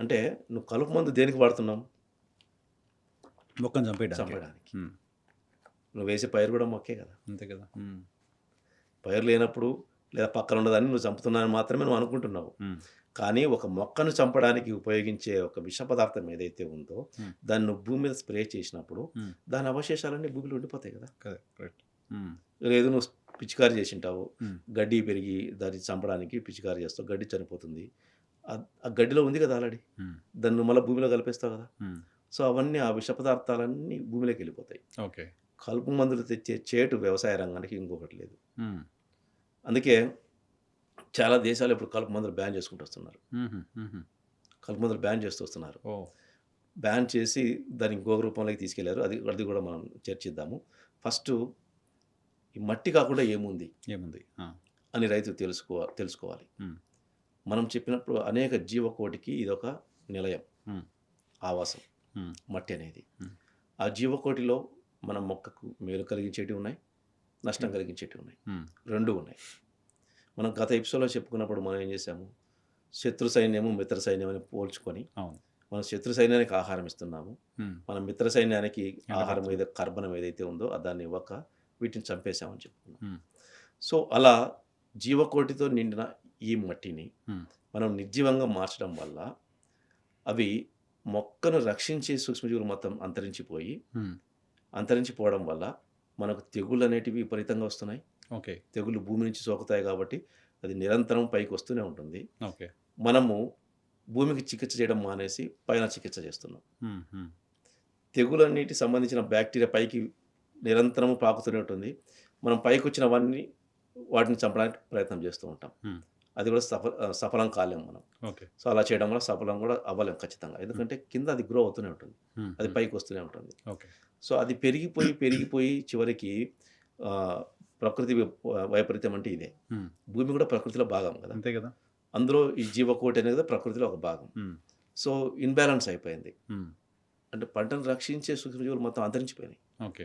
అంటే నువ్వు కలుపు మందు దేనికి వాడుతున్నావు? మొక్కని చంపేయడానికే. చంపడానికి. హ్మ్. నువ్వు వేసే పైరు కూడా మొక్కే కదా! అంతే కదా! హ్మ్. పైరు లేనప్పుడు లేదా పక్కన ఉన్నదాన్ని నువ్వు చంపుతున్నావని మాత్రమే నువ్వు అనుకుంటున్నావు. హ్మ్. కానీ ఒక మొక్కను చంపడానికి ఉపయోగించే ఒక విష పదార్థం ఏదైతే ఉందో, హ్మ్. దాన్ని నువ్వు భూమి మీద స్ప్రే చేసినప్పుడు, హ్మ్. దాని అవశేషాలన్నీ భూమిలో ఉండిపోతాయి కదా! కరెక్ట్. హ్మ్. లేదు నువ్వు పిచికారీ చేసుంటావు. హ్మ్. గడ్డి పెరిగి దాన్ని చంపడానికి పిచికారీ చేస్తావు. గడ్డి చనిపోతుంది. ఆ గడ్డిలో ఉంది కదా ఆల్రెడీ. హ్మ్. దాన్ని నువ్వు మళ్ళా భూమిలో కలిపేస్తావు కదా! హ్మ్. సో, అవన్నీ ఆ విష పదార్థాలన్నీ భూమిలోకెళ్ళిపోతాయి. ఓకే. కలుపు మందులు తెచ్చే చేటు వ్యవసాయ రంగానికి ఇంకొకటి లేదు. హ్మ్. అందుకే చాలా దేశాలు ఇప్పుడు కలుపు మందులు బ్యాన్ చేసుకుంటూ వస్తున్నారు. హుహు. హుహు. కలుపు మందులు బ్యాన్ చేస్తూ వస్తున్నారు. ఓహ్! బ్యాన్ చేసి దాన్ని ఇంకొక రూపంలోకి తీసుకెళ్లారు. అది అది కూడా మనం చర్చిద్దాము. ఫస్టు ఈ మట్టి కాకుండా ఏముంది ఏముంది? ఆ! అని రైతు తెలుసుకోవాలి. హ్మ్. మనం చెప్పినప్పుడు అనేక జీవకోటికి ఇదొక నిలయం, హ్మ్. ఆవాసం హ్మ్. మట్టి అనేది. హ్మ్. ఆ జీవకోటిలో మన మొక్కకు మేలు కలిగించేటివి ఉన్నాయి, నష్టం హ్మ్. కలిగించేటివి ఉన్నాయి. హ్మ్. 2 ఉన్నాయి. మనం గత ఎపిసోడ్‌లో చెప్పుకున్నప్పుడు మనం ఏం చేశాము? శత్రు సైన్యము, మిత్ర సైన్యం అని పోల్చుకొని, అవును. మనం శత్రు సైన్యానికి ఆహారం ఇస్తున్నాము. హ్మ్. మన మిత్ర సైన్యానికి ఆహారం ఎండబెడుతున్నాం. కర్బనం ఏదైతే ఉందో దాన్ని ఇవ్వక వీటిని చంపేసామని చెప్పుకున్నాం. హ్మ్. సో, అలా జీవకోటితో నిండిన ఈ మట్టిని హ్మ్. మనం నిర్జీవంగా మార్చడం వల్ల అవి మొక్కను రక్షించే సూక్ష్మజీవులు మొత్తం అంతరించిపోయి, హ్మ్. అంతరించిపోవడం వల్ల మనకు తెగుళ్ళనేటివి విపరీతంగా వస్తున్నాయి. ఓకే. తెగుళ్ళు భూమి నుంచి సోకుతాయి కాబట్టి అది నిరంతరం పైకొస్తూనే ఉంటుంది. ఓకే. మనము భూమికి చికిత్స చేయడం మానేసి పైన చికిత్స చేస్తున్నాం. హ్మ్. హ్మ్. తెగులన్నిటికి సంబంధించిన బ్యాక్టీరియా పైకి నిరంతరము పాకుతూనే ఉంటుంది. మనం పైకొచ్చినవన్నీ వాటిని చంపడానికి ప్రయత్నం చేస్తూ ఉంటాం. హ్మ్. అది కూడా సఫలం కాలేము మనం. ఓకే. సో, అలా చేయడం వల్ల సఫలం కూడా అవ్వలేం ఖచ్చితంగా. హ్మ్. ఎందుకంటే కింద అది గ్రో అవుతూనే ఉంటుంది. హ్మ్. అది హ్మ్. పైకొస్తూనే ఉంటుంది. ఓకే. సో, అది పెరిగిపోయి, పెరిగిపోయి చివరికి ఆహ్, ప్రకృతి వైపరీత్యం అంటే ఇదే. హ్మ్. భూమి కూడా ప్రకృతిలో భాగం కదా! అంతే గదా! అందులో ఈ జీవకోటి అనేది ప్రకృతిలో ఒక భాగం. హ్మ్. సో, ఇన్‌బాలన్స్ అయిపోయింది. హ్మ్. అంటే పంటను రక్షించే సూక్ష్మజీవులు మొత్తం అంతరించిపోయినాయి. ఓకే.